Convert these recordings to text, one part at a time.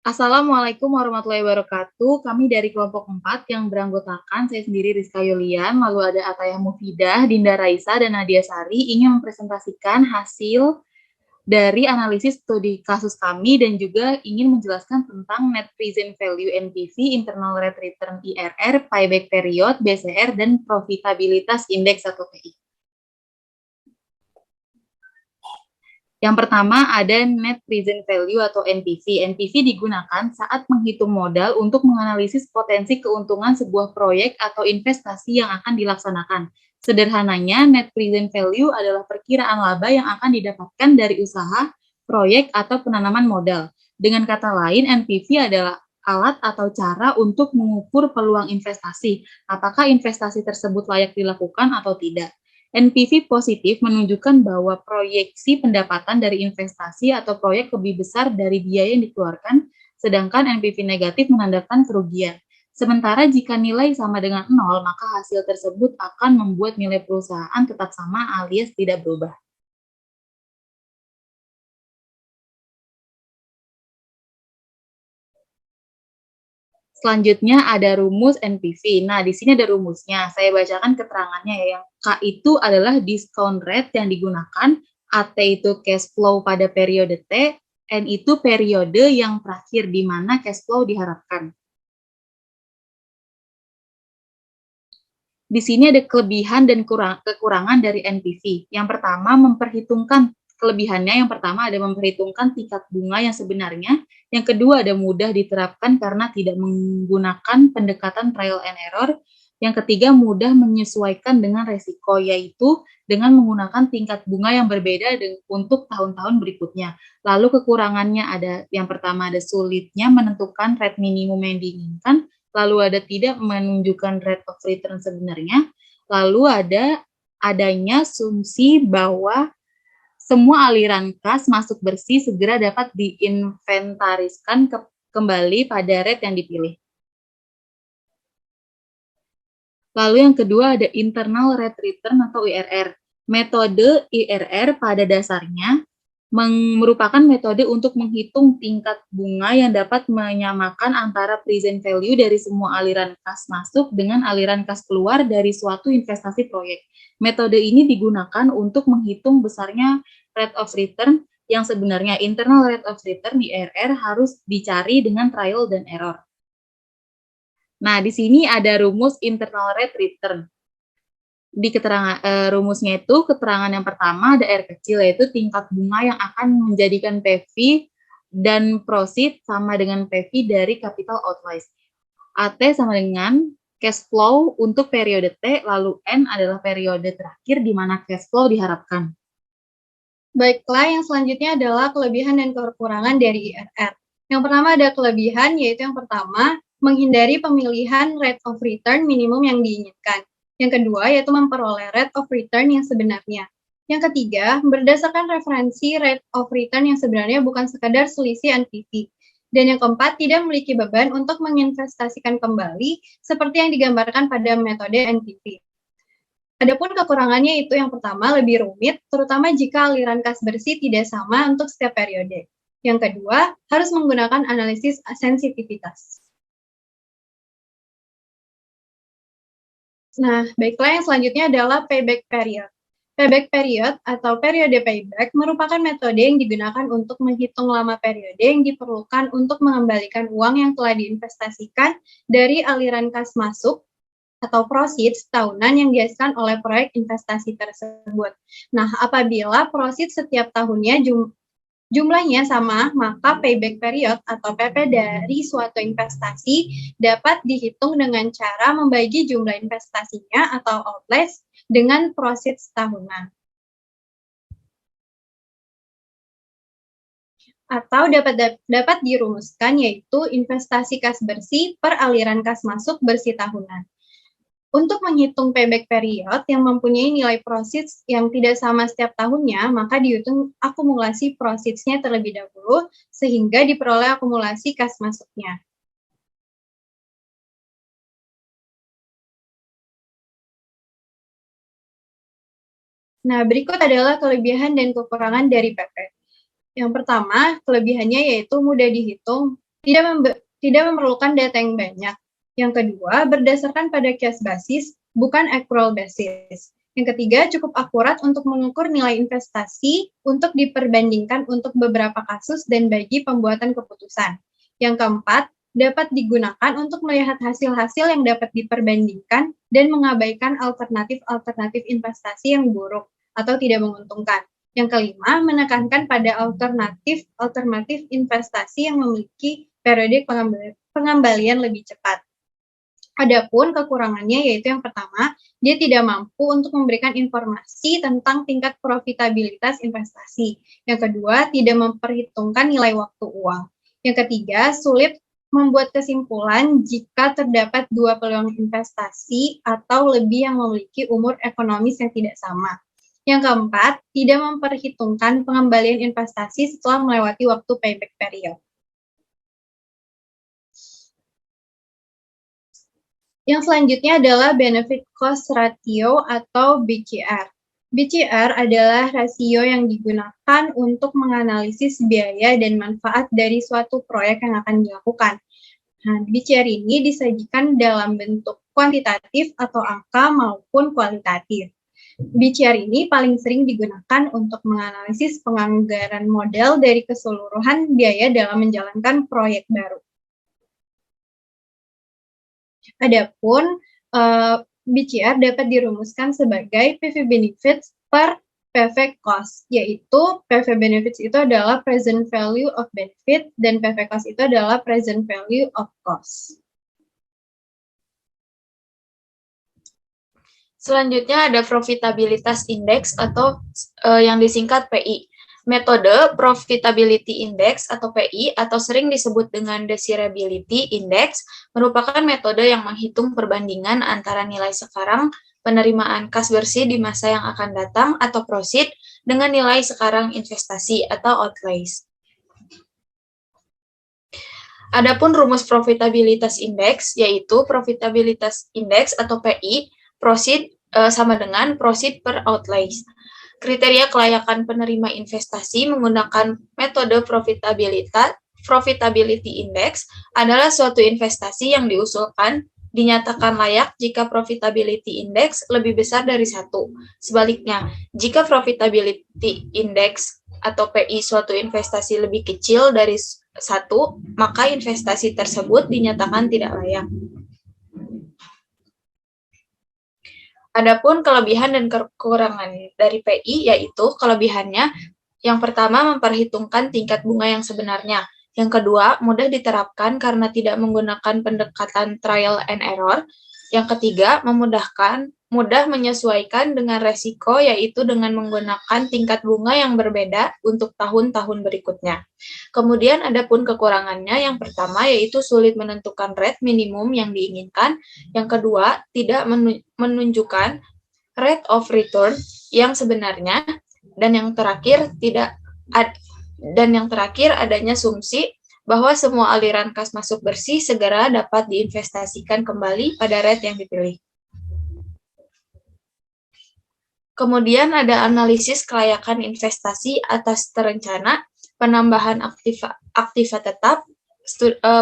Assalamualaikum warahmatullahi wabarakatuh. Kami dari kelompok 4 yang beranggotakan saya sendiri Rizka Yulian, lalu ada Ataya Mufidah, Dinda Raisa, dan Nadia Sari ingin mempresentasikan hasil dari analisis studi kasus kami dan juga ingin menjelaskan tentang Net Present Value NPV, Internal Rate Return IRR, Payback Period, BCR, dan Profitabilitas Indeks atau PI. Yang pertama ada Net Present Value atau NPV. NPV digunakan saat menghitung modal untuk menganalisis potensi keuntungan sebuah proyek atau investasi yang akan dilaksanakan. Sederhananya, Net Present Value adalah perkiraan laba yang akan didapatkan dari usaha, proyek, atau penanaman modal. Dengan kata lain, NPV adalah alat atau cara untuk mengukur peluang investasi. Apakah investasi tersebut layak dilakukan atau tidak? NPV positif menunjukkan bahwa proyeksi pendapatan dari investasi atau proyek lebih besar dari biaya yang dikeluarkan, sedangkan NPV negatif menandakan kerugian. Sementara jika nilai sama dengan 0, maka hasil tersebut akan membuat nilai perusahaan tetap sama alias tidak berubah. Selanjutnya ada rumus NPV. Nah, di sini ada rumusnya. Saya bacakan keterangannya ya. Yang K itu adalah discount rate yang digunakan, AT itu cash flow pada periode T, N itu periode yang terakhir di mana cash flow diharapkan. Di sini ada kelebihan dan kekurangan dari NPV. Yang pertama, memperhitungkan kelebihannya. Yang pertama ada memperhitungkan tingkat bunga yang sebenarnya. Yang kedua ada mudah diterapkan karena tidak menggunakan pendekatan trial and error. Yang ketiga mudah menyesuaikan dengan resiko, yaitu dengan menggunakan tingkat bunga yang berbeda untuk tahun-tahun berikutnya. Lalu kekurangannya ada yang pertama ada sulitnya menentukan rate minimum yang diinginkan, lalu ada tidak menunjukkan rate of return sebenarnya, lalu ada adanya asumsi bahwa semua aliran kas masuk bersih segera dapat diinventariskan kembali pada rate yang dipilih. Lalu yang kedua ada internal rate return atau IRR. Metode IRR pada dasarnya merupakan metode untuk menghitung tingkat bunga yang dapat menyamakan antara present value dari semua aliran kas masuk dengan aliran kas keluar dari suatu investasi proyek. Metode ini digunakan untuk menghitung besarnya rate of return yang sebenarnya internal rate of return IRR harus dicari dengan trial dan error. Nah, di sini ada rumus internal rate return. Di keterangan rumusnya itu keterangan yang pertama ada R kecil, yaitu tingkat bunga yang akan menjadikan PV dan proceed sama dengan PV dari capital outlays. AT sama dengan cash flow untuk periode T, lalu N adalah periode terakhir di mana cash flow diharapkan. Baiklah, yang selanjutnya adalah kelebihan dan kekurangan dari IRR. Yang pertama ada kelebihan, yaitu yang pertama, menghindari pemilihan rate of return minimum yang diinginkan. Yang kedua, yaitu memperoleh rate of return yang sebenarnya. Yang ketiga, berdasarkan referensi rate of return yang sebenarnya bukan sekadar selisih NPV. Dan yang keempat, tidak memiliki beban untuk menginvestasikan kembali seperti yang digambarkan pada metode NPV. Adapun kekurangannya itu yang pertama lebih rumit, terutama jika aliran kas bersih tidak sama untuk setiap periode. Yang kedua, harus menggunakan analisis sensitivitas. Nah, baiklah yang selanjutnya adalah payback period. Payback period atau periode payback merupakan metode yang digunakan untuk menghitung lama periode yang diperlukan untuk mengembalikan uang yang telah diinvestasikan dari aliran kas masuk atau proceeds tahunan yang dihasilkan oleh proyek investasi tersebut. Nah, apabila proceeds setiap tahunnya jumlahnya sama, maka payback period atau PP dari suatu investasi dapat dihitung dengan cara membagi jumlah investasinya atau outlays dengan proceeds tahunan. Atau dapat dirumuskan yaitu investasi kas bersih per aliran kas masuk bersih tahunan. Untuk menghitung payback period yang mempunyai nilai proceeds yang tidak sama setiap tahunnya, maka dihitung akumulasi proceeds-nya terlebih dahulu, sehingga diperoleh akumulasi kas masuknya. Nah, berikut adalah kelebihan dan kekurangan dari PP. Yang pertama, kelebihannya yaitu mudah dihitung tidak memerlukan data yang banyak. Yang kedua, berdasarkan pada case basis, bukan accrual basis. Yang ketiga, cukup akurat untuk mengukur nilai investasi untuk diperbandingkan untuk beberapa kasus dan bagi pembuatan keputusan. Yang keempat, dapat digunakan untuk melihat hasil-hasil yang dapat diperbandingkan dan mengabaikan alternatif-alternatif investasi yang buruk atau tidak menguntungkan. Yang kelima, menekankan pada alternatif investasi yang memiliki periode pengembalian lebih cepat. Adapun kekurangannya yaitu yang pertama, dia tidak mampu untuk memberikan informasi tentang tingkat profitabilitas investasi. Yang kedua, tidak memperhitungkan nilai waktu uang. Yang ketiga, sulit membuat kesimpulan jika terdapat dua peluang investasi atau lebih yang memiliki umur ekonomis yang tidak sama. Yang keempat, tidak memperhitungkan pengembalian investasi setelah melewati waktu payback period. Yang selanjutnya adalah benefit cost ratio atau BCR. BCR adalah rasio yang digunakan untuk menganalisis biaya dan manfaat dari suatu proyek yang akan dilakukan. Nah, BCR ini disajikan dalam bentuk kuantitatif atau angka maupun kualitatif. BCR ini paling sering digunakan untuk menganalisis penganggaran modal dari keseluruhan biaya dalam menjalankan proyek baru. Adapun BCR dapat dirumuskan sebagai PV benefits per PV cost, yaitu PV benefits itu adalah present value of benefit dan PV cost itu adalah present value of cost. Selanjutnya ada profitabilitas index atau yang disingkat PI. Metode Profitability Index atau PI atau sering disebut dengan Desirability Index merupakan metode yang menghitung perbandingan antara nilai sekarang penerimaan kas bersih di masa yang akan datang atau proceed dengan nilai sekarang investasi atau outlays. Adapun rumus profitabilitas index yaitu profitabilitas index atau PI proceed sama dengan proceed per outlays. Kriteria kelayakan penerima investasi menggunakan metode profitability index adalah suatu investasi yang diusulkan dinyatakan layak jika profitability index lebih besar dari 1. Sebaliknya, jika profitability index atau PI suatu investasi lebih kecil dari 1, maka investasi tersebut dinyatakan tidak layak. Adapun kelebihan dan kekurangan dari PI yaitu kelebihannya yang pertama memperhitungkan tingkat bunga yang sebenarnya. Yang kedua, mudah diterapkan karena tidak menggunakan pendekatan trial and error. Yang ketiga, mudah menyesuaikan dengan resiko yaitu dengan menggunakan tingkat bunga yang berbeda untuk tahun-tahun berikutnya. Kemudian adapun kekurangannya yang pertama yaitu sulit menentukan rate minimum yang diinginkan. Yang kedua, tidak menunjukkan rate of return yang sebenarnya dan yang terakhir adanya asumsi bahwa semua aliran kas masuk bersih segera dapat diinvestasikan kembali pada rate yang dipilih. Kemudian ada analisis kelayakan investasi atas terencana, penambahan aktiva tetap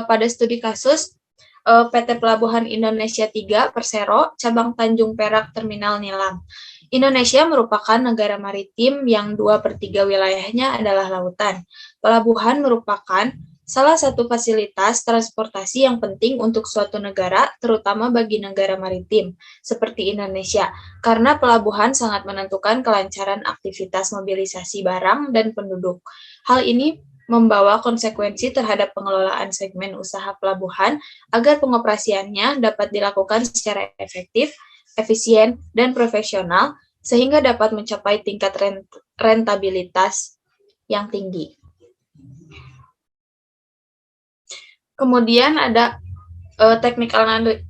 pada studi kasus PT Pelabuhan Indonesia 3 Persero, cabang Tanjung Perak Terminal Nilam. Indonesia merupakan negara maritim yang 2/3 wilayahnya adalah lautan. Pelabuhan merupakan salah satu fasilitas transportasi yang penting untuk suatu negara, terutama bagi negara maritim, seperti Indonesia, karena pelabuhan sangat menentukan kelancaran aktivitas mobilisasi barang dan penduduk. Hal ini membawa konsekuensi terhadap pengelolaan segmen usaha pelabuhan agar pengoperasiannya dapat dilakukan secara efektif, efisien, dan profesional, sehingga dapat mencapai tingkat rentabilitas yang tinggi. Kemudian ada teknik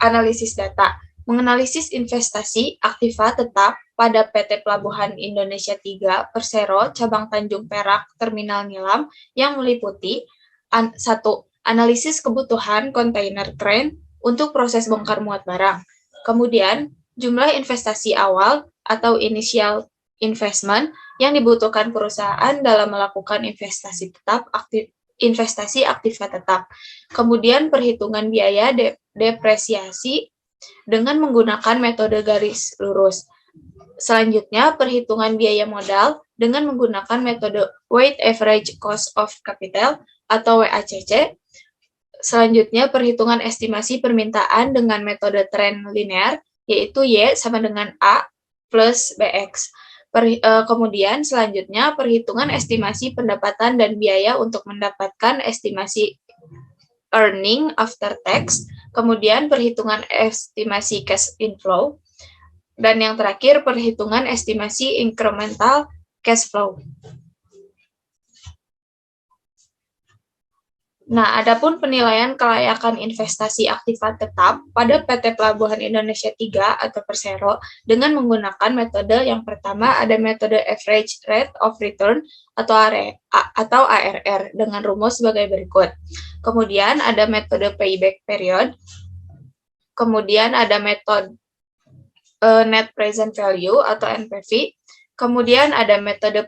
analisis data. Menganalisis investasi aktiva tetap pada PT Pelabuhan Indonesia 3 Persero, cabang Tanjung Perak, Terminal Nilam yang meliputi 1. Analisis kebutuhan kontainer crane untuk proses bongkar muat barang. Kemudian, jumlah investasi awal atau initial investment yang dibutuhkan perusahaan dalam melakukan investasi tetap investasi aktiva tetap. Kemudian perhitungan biaya depresiasi dengan menggunakan metode garis lurus. Selanjutnya, perhitungan biaya modal dengan menggunakan metode Weighted Average Cost of Capital atau WACC. Selanjutnya, perhitungan estimasi permintaan dengan metode tren linear, yaitu Y sama dengan A plus BX. Kemudian selanjutnya perhitungan estimasi pendapatan dan biaya untuk mendapatkan estimasi earning after tax, kemudian perhitungan estimasi cash inflow, dan yang terakhir perhitungan estimasi incremental cash flow. Nah, adapun penilaian kelayakan investasi aktiva tetap pada PT Pelabuhan Indonesia 3 atau Persero dengan menggunakan metode yang pertama ada metode Average Rate of Return atau ARR dengan rumus sebagai berikut. Kemudian ada metode Payback Period, kemudian ada metode Net Present Value atau NPV, kemudian ada metode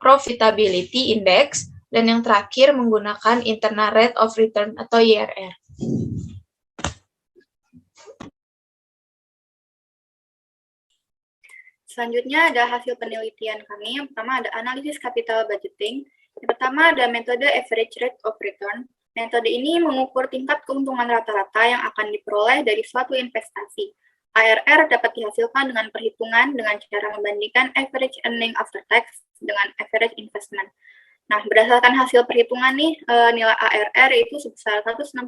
Profitability Index, dan yang terakhir menggunakan Internal Rate of Return atau IRR. Selanjutnya ada hasil penelitian kami. Yang pertama ada analisis capital budgeting. Yang pertama ada metode Average Rate of Return. Metode ini mengukur tingkat keuntungan rata-rata yang akan diperoleh dari suatu investasi. ARR dapat dihasilkan dengan perhitungan dengan cara membandingkan average earning after tax dengan average investment. Nah, berdasarkan hasil perhitungan nih, nilai ARR itu sebesar 160%,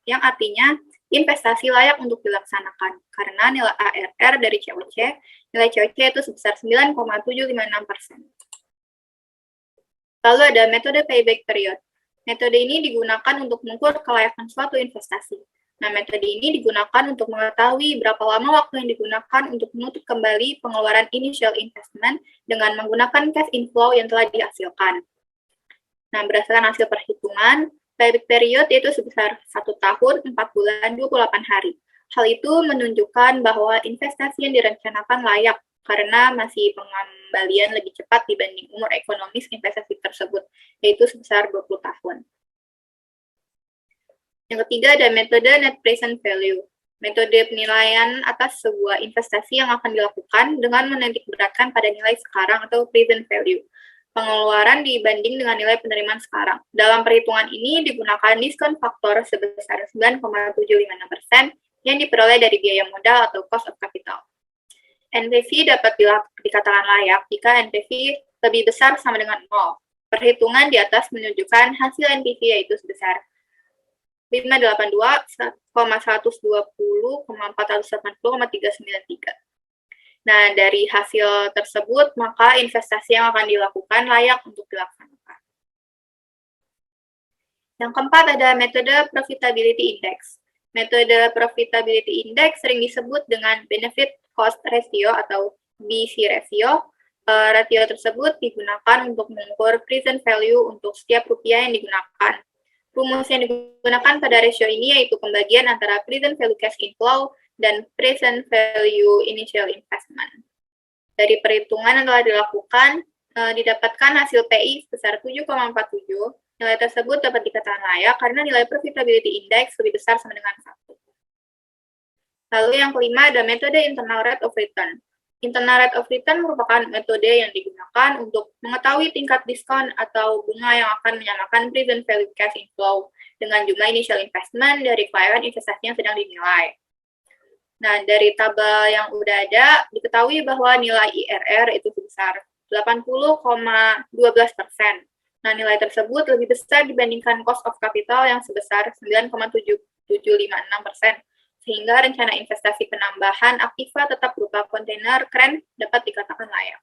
yang artinya investasi layak untuk dilaksanakan, karena nilai ARR dari COC, nilai COC itu sebesar 9,756%. Lalu ada metode payback period. Metode ini digunakan untuk mengukur kelayakan suatu investasi. Nah, metode ini digunakan untuk mengetahui berapa lama waktu yang digunakan untuk menutup kembali pengeluaran initial investment dengan menggunakan cash inflow yang telah dihasilkan. Nah, berdasarkan hasil perhitungan, payback period yaitu sebesar 1 tahun, 4 bulan, 28 hari. Hal itu menunjukkan bahwa investasi yang direncanakan layak karena masih pengembalian lebih cepat dibanding umur ekonomis investasi tersebut, yaitu sebesar 20 tahun. Yang ketiga ada metode net present value. Metode penilaian atas sebuah investasi yang akan dilakukan dengan menitik beratkan pada nilai sekarang atau present value. Pengeluaran dibanding dengan nilai penerimaan sekarang. Dalam perhitungan ini digunakan diskon faktor sebesar 9,756% yang diperoleh dari biaya modal atau cost of capital. NPV dapat dikatakan layak jika NPV lebih besar sama dengan 0. Perhitungan di atas menunjukkan hasil NPV yaitu sebesar 582,120,480,393. Nah, dari hasil tersebut, maka investasi yang akan dilakukan layak untuk dilaksanakan. Yang keempat ada metode Profitability Index. Metode Profitability Index sering disebut dengan Benefit Cost Ratio atau BC Ratio. Ratio tersebut digunakan untuk mengukur present value untuk setiap rupiah yang digunakan. Rumus yang digunakan pada ratio ini yaitu pembagian antara present value cash inflow dan present value initial investment. Dari perhitungan yang telah dilakukan, didapatkan hasil PI sebesar 7,47. Nilai tersebut dapat dikatakan layak karena nilai profitability index lebih besar sama dengan 1. Lalu yang kelima ada metode internal rate of return. Internal rate of return merupakan metode yang digunakan untuk mengetahui tingkat diskon atau bunga yang akan menyamakan present value cash inflow dengan jumlah initial investment dari kelayakan investasi yang sedang dinilai. Nah, dari tabel yang udah ada, diketahui bahwa nilai IRR itu sebesar 80,12%. Nah, nilai tersebut lebih besar dibandingkan cost of capital yang sebesar 9,7756%. Sehingga rencana investasi penambahan aktiva tetap berupa kontainer keren dapat dikatakan layak.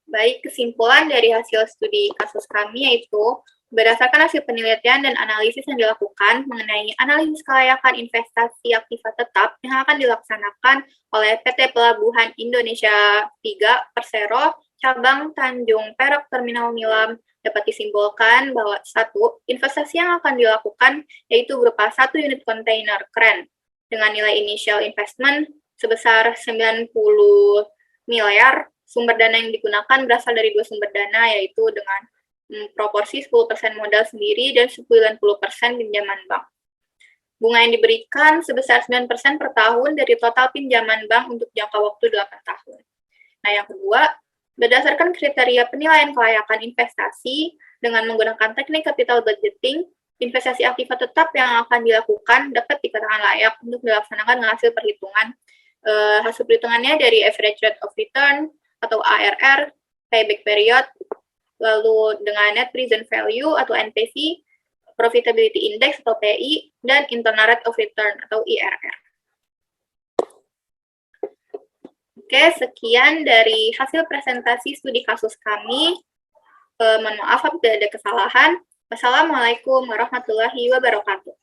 Baik, kesimpulan dari hasil studi kasus kami yaitu berdasarkan hasil penelitian dan analisis yang dilakukan mengenai analisis kelayakan investasi aktiva tetap yang akan dilaksanakan oleh PT Pelabuhan Indonesia 3 Persero cabang Tanjung Perak Terminal Nilam dapat disimpulkan bahwa 1. Investasi yang akan dilakukan yaitu berupa 1 unit kontainer keren dengan nilai initial investment sebesar 90 miliar. Sumber dana yang digunakan berasal dari 2 sumber dana yaitu dengan proporsi 10% modal sendiri dan 90% pinjaman bank. Bunga yang diberikan sebesar 9% per tahun dari total pinjaman bank untuk jangka waktu 8 tahun. Nah, yang kedua, berdasarkan kriteria penilaian kelayakan investasi dengan menggunakan teknik capital budgeting, investasi aktiva tetap yang akan dilakukan dapat dikatakan layak untuk dilaksanakan dengan hasil perhitungan. Hasil perhitungannya dari average rate of return atau ARR, payback period, lalu dengan net present value atau NPV, profitability index atau PI, dan internal rate of return atau IRR. Oke, sekian dari hasil presentasi studi kasus kami. Mohon maaf apabila ada kesalahan. Wassalamualaikum warahmatullahi wabarakatuh.